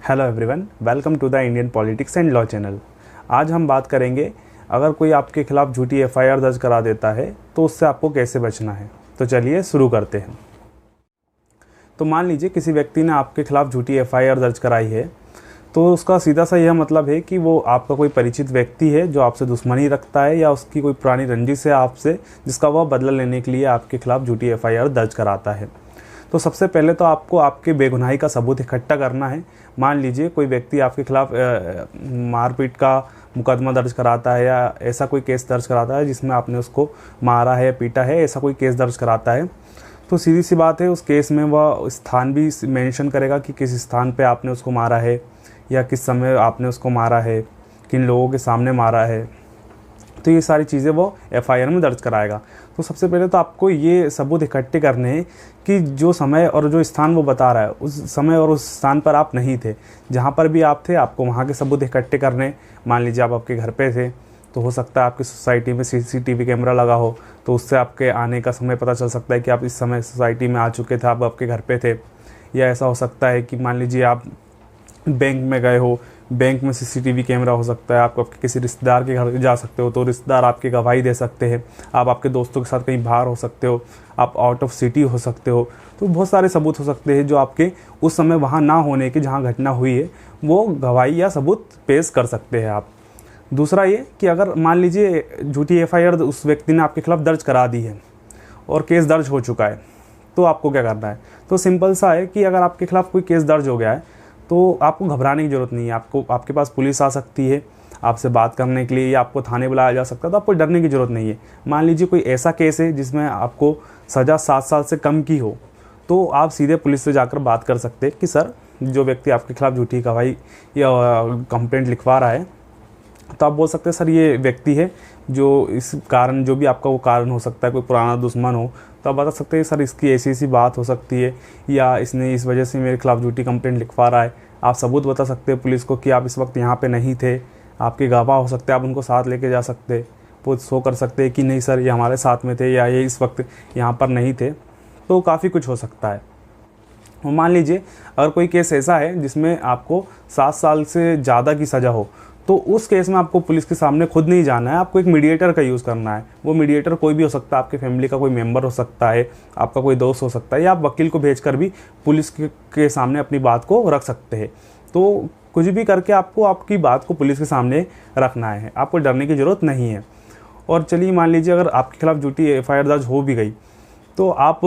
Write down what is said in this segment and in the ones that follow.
Hello everyone, welcome to the Indian politics and law channel. आज हम बात करेंगे अगर कोई आपके खिलाफ़ झूठी एफआईआर दर्ज करा देता है तो उससे आपको कैसे बचना है। तो चलिए शुरू करते हैं। तो मान लीजिए किसी व्यक्ति ने आपके खिलाफ़ झूठी एफआईआर दर्ज कराई है, तो उसका सीधा सा यह मतलब है कि वो आपका कोई परिचित व्यक्ति है जो आपसे दुश्मनी रखता है या उसकी कोई पुरानी रंजिश है आपसे, जिसका वह बदला लेने के लिए आपके खिलाफ़ झूठी एफआईआर दर्ज कराता है। तो सबसे पहले तो आपको आपके बेगुनाही का सबूत इकट्ठा करना है। मान लीजिए कोई व्यक्ति आपके खिलाफ़ मारपीट का मुकदमा दर्ज कराता है या ऐसा कोई केस दर्ज कराता है जिसमें आपने उसको मारा है, पीटा है, ऐसा कोई केस दर्ज कराता है, तो सीधी सी बात है उस केस में वह स्थान भी मेंशन करेगा कि किस स्थान पे आपने उसको मारा है या किस समय आपने उसको मारा है, किन लोगों के सामने मारा है। तो ये सारी चीज़ें वो एफआईआर में दर्ज कराएगा। तो सबसे पहले तो आपको ये सबूत इकट्ठे करने हैं कि जो समय और जो स्थान वो बता रहा है उस समय और उस स्थान पर आप नहीं थे। जहाँ पर भी आप थे आपको वहाँ के सबूत इकट्ठे करने। मान लीजिए आप आपके घर पे थे, तो हो सकता है आपकी सोसाइटी में सीसीटीवी कैमरा लगा हो, तो उससे आपके आने का समय पता चल सकता है कि आप इस समय सोसाइटी में आ चुके थे, आप आपके घर पे थे। या ऐसा हो सकता है कि मान लीजिए आप बैंक में गए हो, बैंक में सीसीटीवी कैमरा हो सकता है। आप आपके किसी रिश्तेदार के घर जा सकते हो तो रिश्तेदार आपकी गवाही दे सकते हैं। आप आपके दोस्तों के साथ कहीं बाहर हो सकते हो, आप आउट ऑफ सिटी हो सकते हो। तो बहुत सारे सबूत हो सकते हैं जो आपके उस समय वहाँ ना होने की, जहाँ घटना हुई है, वो गवाही या सबूत पेश कर सकते हैं आप। दूसरा ये कि अगर मान लीजिए झूठी एफआईआर उस व्यक्ति ने आपके खिलाफ़ दर्ज करा दी है और केस दर्ज हो चुका है, तो आपको क्या करना है। तो सिंपल सा है कि अगर आपके खिलाफ़ कोई केस दर्ज हो गया है तो आपको घबराने की ज़रूरत नहीं है। आपके पास पुलिस आ सकती है आपसे बात करने के लिए या आपको थाने बुलाया जा सकता है, तो आपको डरने की ज़रूरत नहीं है। मान लीजिए कोई ऐसा केस है जिसमें आपको सज़ा 7 साल से कम की हो, तो आप सीधे पुलिस से जाकर बात कर सकते हैं कि सर, जो व्यक्ति आपके खिलाफ़ झूठी गवाही या कंप्लेंट लिखवा रहा है, तो आप बोल सकते हैं सर ये व्यक्ति है जो इस कारण, जो भी आपका वो कारण हो सकता है, कोई पुराना दुश्मन हो, तो आप बता सकते हैं सर इसकी ऐसी ऐसी बात हो सकती है या इसने इस वजह से मेरे खिलाफ़ झूठी कंप्लेंट लिखवा रहा है। आप सबूत बता सकते हैं पुलिस को कि आप इस वक्त यहाँ पे नहीं थे, आपके गवाह हो सकते हैं, आप उनको साथ लेके जा सकते हैं, वो शो कर सकते हैं कि नहीं सर ये हमारे साथ में थे या ये इस वक्त यहाँ पर नहीं थे। तो काफ़ी कुछ हो सकता है। और मान लीजिए अगर कोई केस ऐसा है जिसमें आपको 7 साल से ज़्यादा की सज़ा हो, तो उस केस में आपको पुलिस के सामने खुद नहीं जाना है, आपको एक मीडिएटर का यूज़ करना है। वो मीडिएटर कोई भी हो सकता है, आपके फैमिली का कोई मेंबर हो सकता है, आपका कोई दोस्त हो सकता है, या आप वकील को भेजकर भी पुलिस के सामने अपनी बात को रख सकते हैं। तो कुछ भी करके आपको आपकी बात को पुलिस के सामने रखना है, आपको डरने की ज़रूरत नहीं है। और चलिए मान लीजिए अगर आपके खिलाफ़ झूठी एफआईआर दर्ज हो भी गई, तो आप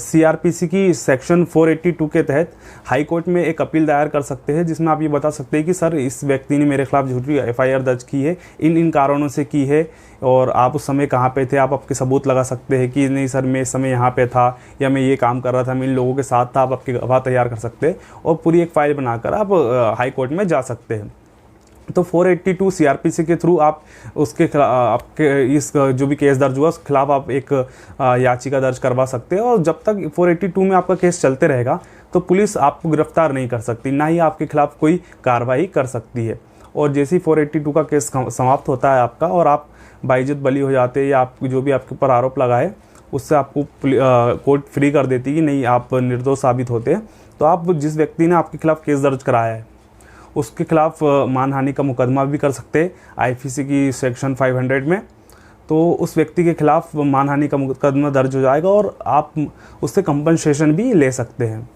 सीआरपीसी की सेक्शन 482 के तहत हाई कोर्ट में एक अपील दायर कर सकते हैं, जिसमें आप ये बता सकते हैं कि सर इस व्यक्ति ने मेरे खिलाफ़ झूठी एफआईआर दर्ज की है, इन कारणों से की है, और आप उस समय कहाँ पे थे। आप आपके सबूत लगा सकते हैं कि नहीं सर मैं इस समय यहाँ पे था या मैं ये काम कर रहा था, मैं इन लोगों के साथ था। आप आपकी गवाह तैयार कर सकते हैं और पूरी एक फ़ाइल बनाकर आप हाई कोर्ट में जा सकते हैं। तो 482 सीआरपीसी के थ्रू आप उसके खिलाफ, आपके इस जो भी केस दर्ज हुआ उसके खिलाफ आप एक याचिका दर्ज करवा सकते हैं। और जब तक 482 में आपका केस चलते रहेगा तो पुलिस आपको गिरफ्तार नहीं कर सकती, ना ही आपके खिलाफ कोई कार्रवाई कर सकती है। और जैसे ही 482 का केस समाप्त होता है आपका, और आप बाइज्जत बरी हो जाते हैं या आप जो भी आपके ऊपर आरोप लगा है उससे आपको कोर्ट फ्री कर देती है कि नहीं आप निर्दोष साबित होते हैं, तो आप जिस व्यक्ति ने आपके खिलाफ केस दर्ज कराया है उसके खिलाफ मानहानि का मुकदमा भी कर सकते हैं आईपीसी की सेक्शन 500 में। तो उस व्यक्ति के खिलाफ मानहानि का मुकदमा दर्ज हो जाएगा और आप उससे कंपनसेशन भी ले सकते हैं।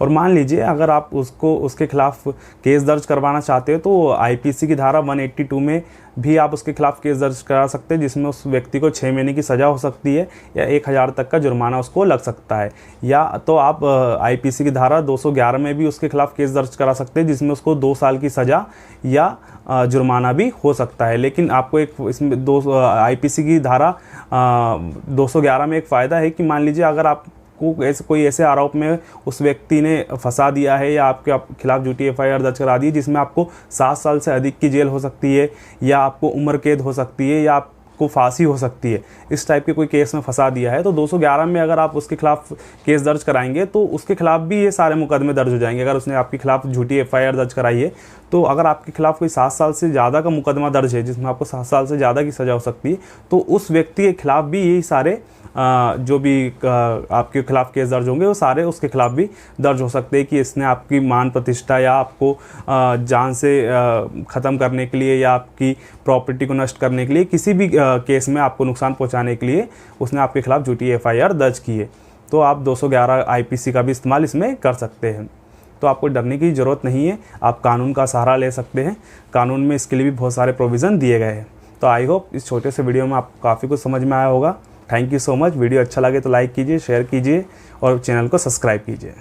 और मान लीजिए अगर आप उसके खिलाफ केस दर्ज करवाना चाहते हो तो आईपीसी की धारा 182 में भी आप उसके खिलाफ केस दर्ज करा सकते हैं, जिसमें उस व्यक्ति को 6 महीने की सज़ा हो सकती है या 1000 तक का जुर्माना उसको लग सकता है। या तो आप आईपीसी की धारा 211 में भी उसके खिलाफ केस दर्ज करा सकते हैं, जिसमें उसको 2 साल की सज़ा या जुर्माना भी हो सकता है। लेकिन आपको एक इसमें आईपीसी की धारा 211 में एक फ़ायदा है कि मान लीजिए अगर आप कोई ऐसे आरोप में उस व्यक्ति ने फंसा दिया है या आपके खिलाफ झूठी एफआईआर दर्ज करा दी है जिसमें आपको 7 साल से अधिक की जेल हो सकती है या आपको उम्र कैद हो सकती है या आपको फांसी हो सकती है, इस टाइप के कोई केस में फंसा दिया है, तो 211 में अगर आप उसके खिलाफ केस दर्ज कराएंगे तो उसके खिलाफ भी ये सारे मुकदमे दर्ज हो जाएंगे। अगर उसने आपके खिलाफ झूठी FIR दर्ज कराई है, तो अगर आपके खिलाफ कोई 7 साल से ज़्यादा का मुकदमा दर्ज है जिसमें आपको 7 साल से ज़्यादा की सज़ा हो सकती है, तो उस व्यक्ति के खिलाफ भी यही सारे जो भी आपके खिलाफ केस दर्ज होंगे वो सारे उसके खिलाफ भी दर्ज हो सकते हैं कि इसने आपकी मान प्रतिष्ठा या आपको जान से ख़त्म करने के लिए या आपकी प्रॉपर्टी को नष्ट करने के लिए किसी भी केस में आपको नुकसान पहुंचाने के लिए उसने आपके खिलाफ झूठी FIR दर्ज की है। तो आप 211 IPC का भी इस्तेमाल इसमें कर सकते हैं। तो आपको डरने की ज़रूरत नहीं है, आप कानून का सहारा ले सकते हैं। कानून में इसके लिए भी बहुत सारे प्रोविज़न दिए गए हैं। तो आई होप इस छोटे से वीडियो में आपको काफ़ी कुछ समझ में आया होगा। Thank you so much. Video अच्छा लगे तो लाइक कीजिए, शेयर कीजिए और चैनल को सब्सक्राइब कीजिए।